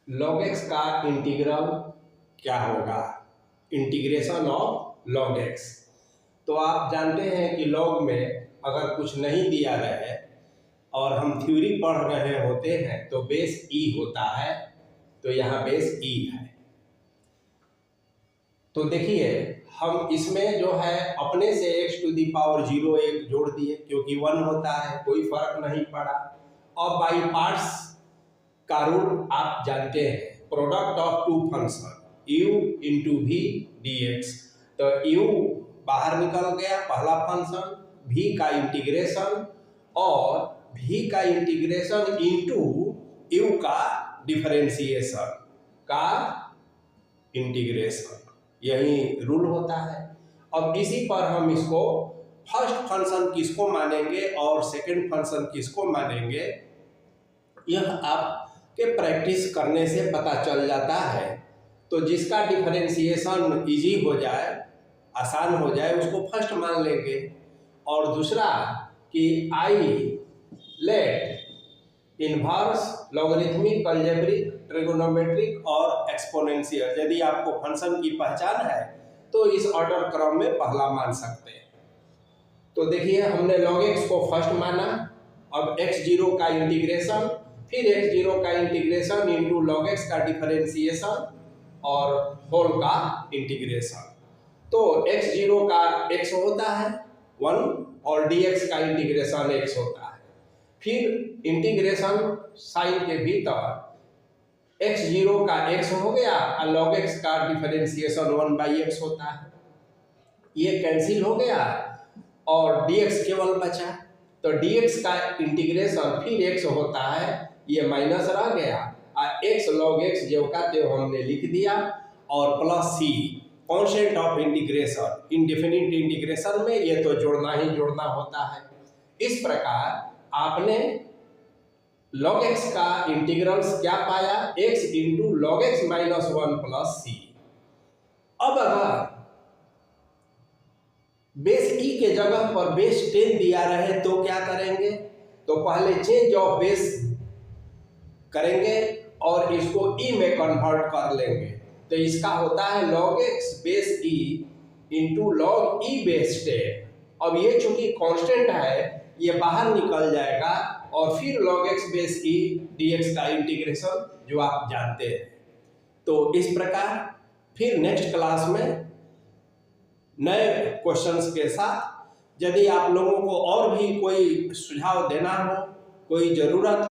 log x का integral क्या होगा, इंटीग्रेशन ऑफ log x। तो आप जानते हैं कि log में अगर कुछ नहीं दिया रहे और हम थ्योरी पढ़ रहे होते हैं तो बेस e होता है, तो यहाँ बेस e है। तो देखिए हम इसमें जो है अपने से x टू दी पावर 0 एक जोड़ दिए क्योंकि 1 होता है, कोई फर्क नहीं पड़ा। और बाई पार्ट्स का रूल आप जानते हैं, product of two function u into v dx। तो u बाहर निकल गया, पहला फंक्शन, v का इंटीग्रेशन और v का इंटीग्रेशन इंटू u का डिफरेंशिएशन का इंटीग्रेशन, यही रूल होता है। अब इसी पर हम इसको फर्स्ट फंक्शन किसको मानेंगे और सेकंड फंक्शन किसको मानेंगे, यह आपके प्रैक्टिस करने से पता चल जाता है। तो जिसका डिफरेंशिएशन इजी हो जाए, आसान हो जाए, उसको फर्स्ट मान लेंगे। और दूसरा कि I let inverse, logarithmic, algebraic, trigonometric और एक्सपोनेंशियल, यदि आपको फंक्शन की पहचान है तो इस ऑर्डर क्रम में पहला मान सकते हैं। तो देखिए हमने log x को फर्स्ट माना, अब x0 का इंटीग्रेशन, फिर x0 का इंटीग्रेशन इंटू log x का डिफरेंशिएशन और होल का इंटीग्रेशन। तो x0 का x होता है 1 और dx का इंटीग्रेशन x होता है। फिर इंटीग्रेशन साइन के भीतर x0 का x हो गया और log x का डिफरेंशिएशन 1/x होता है, ये कैंसिल हो गया और dx केवल बचा। तो dx का इंटीग्रेशन फिर x होता है, ये माइनस रह गया और x log x जो का त्यो हमने लिख दिया और plus c constant of integration, indefinite integration में ये तो जोड़ना ही जोड़ना होता है। इस प्रकार आपने log x का इंटीग्रल्स क्या पाया, x into log x minus 1 plus c। अब अगर बेस e के जगह पर बेस 10 दिया रहे तो क्या करेंगे, तो पहले चेंज ऑफ बेस करेंगे और इसको e में कन्वर्ट कर लेंगे। तो इसका होता है log x base e into log e base 10। अब ये चूंकि कांस्टेंट है, ये बाहर निकल जाएगा और फिर log x base e dx का इंटीग्रेशन जो आप जानते हैं। तो इस प्रकार फिर नेक्स्ट क्लास में नए क्वेश्चंस के साथ, यदि आप लोगों को और भी कोई सुझाव देना हो, कोई ज़रूरत